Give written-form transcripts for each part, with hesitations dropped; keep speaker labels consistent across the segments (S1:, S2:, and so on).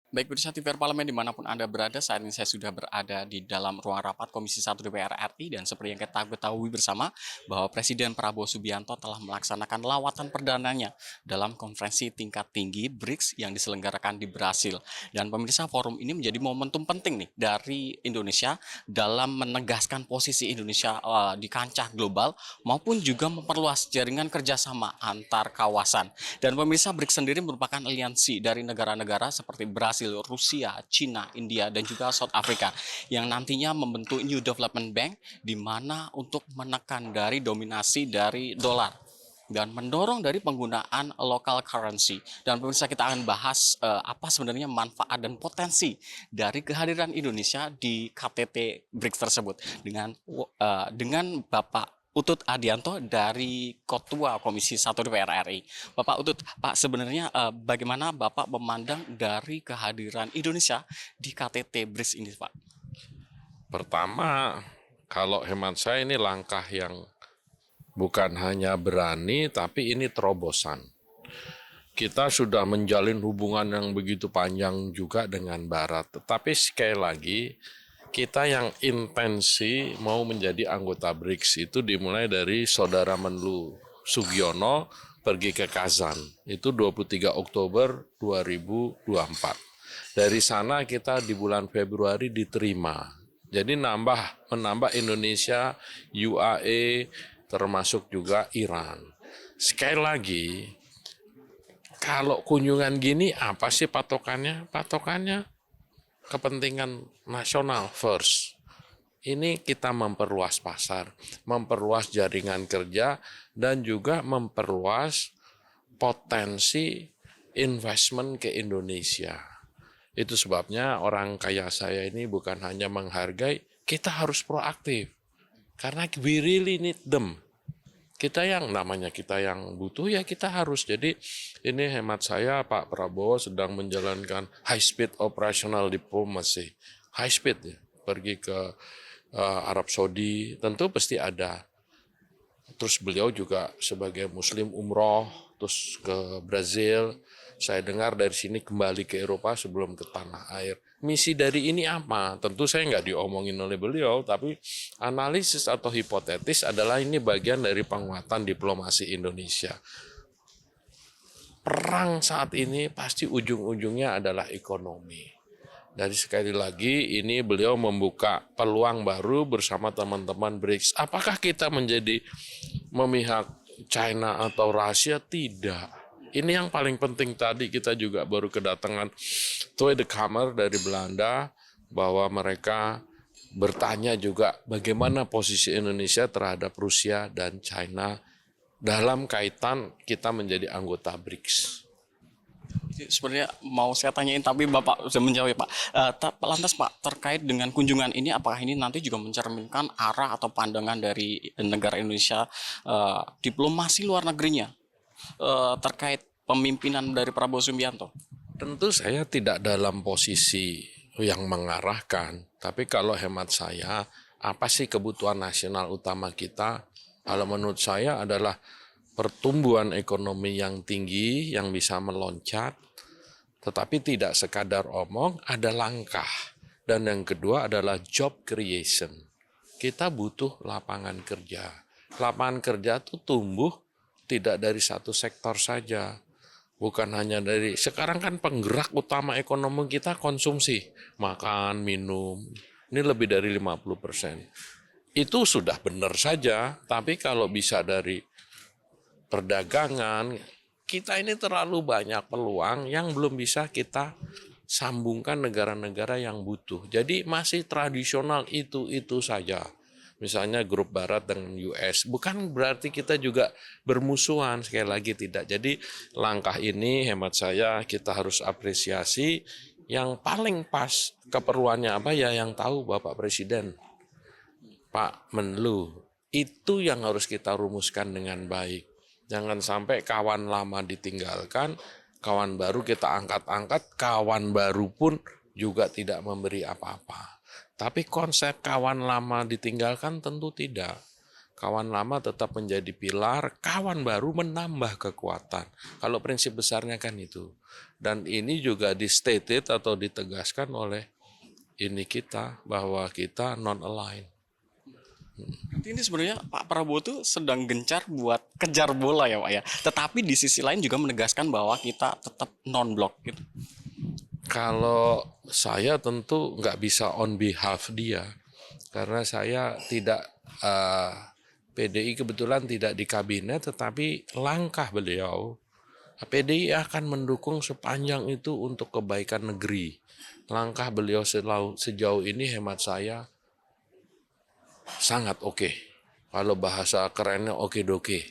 S1: Baik, pemirsa TVR Parlemen dimanapun Anda berada, saat ini saya sudah berada di dalam ruang rapat Komisi 1 DPR RI dan seperti yang kita ketahui bersama bahwa Presiden Prabowo Subianto telah melaksanakan lawatan perdananya dalam konferensi tingkat tinggi BRICS yang diselenggarakan di Brasil. Dan pemirsa, forum ini menjadi momentum penting nih dari Indonesia dalam menegaskan posisi Indonesia di kancah global maupun juga memperluas jaringan kerjasama antar kawasan. Dan pemirsa, BRICS sendiri merupakan aliansi dari negara-negara seperti Brasil, Rusia, Cina, India, dan juga South Africa yang nantinya membentuk New Development Bank di mana untuk menekan dari dominasi dari dolar dan mendorong dari penggunaan local currency. Dan pemirsa, kita akan bahas apa sebenarnya manfaat dan potensi dari kehadiran Indonesia di KTT BRICS tersebut dengan Bapak Utut Adianto dari Ketua Komisi 1 DPR RI. Bapak Utut, Pak, sebenarnya bagaimana Bapak memandang dari kehadiran Indonesia di KTT BRICS ini, Pak?
S2: Pertama, kalau hemat saya ini langkah yang bukan hanya berani, tapi ini terobosan. Kita sudah menjalin hubungan yang begitu panjang juga dengan Barat. Tetapi sekali lagi, kita yang intensi mau menjadi anggota BRICS itu dimulai dari Saudara Menlu Sugiono pergi ke Kazan. Itu 23 Oktober 2024. Dari sana kita di bulan Februari diterima. Jadi menambah Indonesia, UAE, termasuk juga Iran. Sekali lagi, kalau kunjungan gini apa sih patokannya? Patokannya kepentingan nasional first. Ini kita memperluas pasar, memperluas jaringan kerja, dan juga memperluas potensi investment ke Indonesia. Itu sebabnya orang kaya saya ini bukan hanya menghargai, kita harus proaktif. Karena we really need them. Kita yang butuh ya kita harus. Jadi ini hemat saya Pak Prabowo sedang menjalankan high speed operational diplomacy. High speed ya, pergi ke Arab Saudi tentu pasti ada. Terus beliau juga sebagai muslim umroh, terus ke Brazil. Saya dengar dari sini kembali ke Eropa sebelum ke tanah air. Misi dari ini apa? Tentu saya nggak diomongin oleh beliau, tapi analisis atau hipotetis adalah ini bagian dari penguatan diplomasi Indonesia. Perang saat ini pasti ujung-ujungnya adalah ekonomi. Dari sekali lagi ini beliau membuka peluang baru bersama teman-teman BRICS. Apakah kita menjadi memihak China atau Rusia? Tidak. Ini yang paling penting tadi kita juga baru kedatangan Tweede Kamer dari Belanda bahwa mereka bertanya juga bagaimana posisi Indonesia terhadap Rusia dan China dalam kaitan kita menjadi anggota BRICS.
S1: Sebenarnya mau saya tanyain tapi Bapak sudah menjawab ya, Pak. Lantas Pak, terkait dengan kunjungan ini apakah ini nanti juga mencerminkan arah atau pandangan dari negara Indonesia diplomasi luar negerinya terkait pemimpinan dari Prabowo Subianto?
S2: Tentu saya tidak dalam posisi yang mengarahkan, tapi kalau hemat saya, apa sih kebutuhan nasional utama kita? Kalau menurut saya adalah pertumbuhan ekonomi yang tinggi, yang bisa meloncat, tetapi tidak sekadar omong, ada langkah. Dan yang kedua adalah job creation. Kita butuh lapangan kerja. Lapangan kerja itu tumbuh tidak dari satu sektor saja. Bukan hanya dari, sekarang kan penggerak utama ekonomi kita konsumsi. Makan, minum, ini lebih dari 50%. Itu sudah benar saja, tapi kalau bisa dari perdagangan, kita ini terlalu banyak peluang yang belum bisa kita sambungkan negara-negara yang butuh. Jadi masih tradisional itu saja. Misalnya grup barat dengan US, bukan berarti kita juga bermusuhan, sekali lagi tidak. Jadi langkah ini hemat saya kita harus apresiasi, yang paling pas keperluannya apa ya yang tahu Bapak Presiden, Pak Menlu. Itu yang harus kita rumuskan dengan baik. Jangan sampai kawan lama ditinggalkan, kawan baru kita angkat-angkat, kawan baru pun juga tidak memberi apa-apa. Tapi konsep kawan lama ditinggalkan tentu tidak. kawan lama tetap menjadi pilar, kawan baru menambah kekuatan. Kalau prinsip besarnya kan itu. Dan ini juga di-stated atau ditegaskan oleh ini kita, bahwa kita non-aligned.
S1: Berarti ini sebenarnya Pak Prabowo tuh sedang gencar buat kejar bola ya Pak ya. Tetapi di sisi lain juga menegaskan bahwa kita tetap non-blok gitu.
S2: Kalau saya tentu nggak bisa on behalf dia, karena saya tidak, PDI kebetulan tidak di kabinet, tetapi langkah beliau, PDI akan mendukung sepanjang itu untuk kebaikan negeri. Langkah beliau sejauh ini hemat saya sangat oke. Kalau bahasa kerennya oke-doke.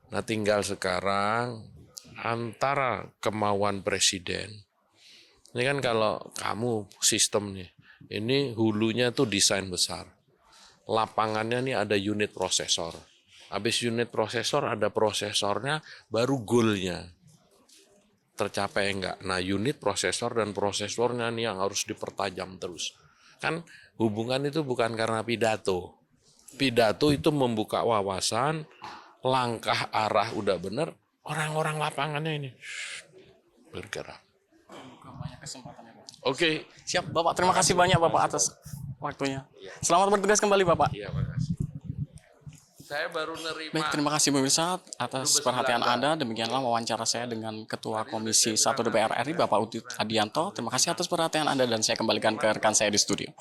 S2: Nah tinggal sekarang antara kemauan presiden. Ini kan kalau kamu sistem nih, ini hulunya tuh desain besar. Lapangannya nih ada unit prosesor. Habis unit prosesor ada prosesornya, baru goalnya. Tercapai enggak? Nah unit prosesor dan prosesornya nih yang harus dipertajam terus. Kan hubungan itu bukan karena pidato. Pidato itu membuka wawasan, langkah arah udah bener, orang-orang lapangannya ini bergerak.
S1: Banyak kesempatan ya Pak.
S2: Oke.
S1: Siap Bapak, terima kasih banyak Bapak atas waktunya. Selamat bertugas kembali Bapak.
S2: Iya, makasih. Saya baru nerima.
S1: Baik, terima kasih pemirsa atas perhatian Anda. Demikianlah wawancara saya dengan Ketua Komisi 1 DPR RI Bapak Udit Adianto. Terima kasih atas perhatian Anda dan saya kembalikan ke rekan saya di studio.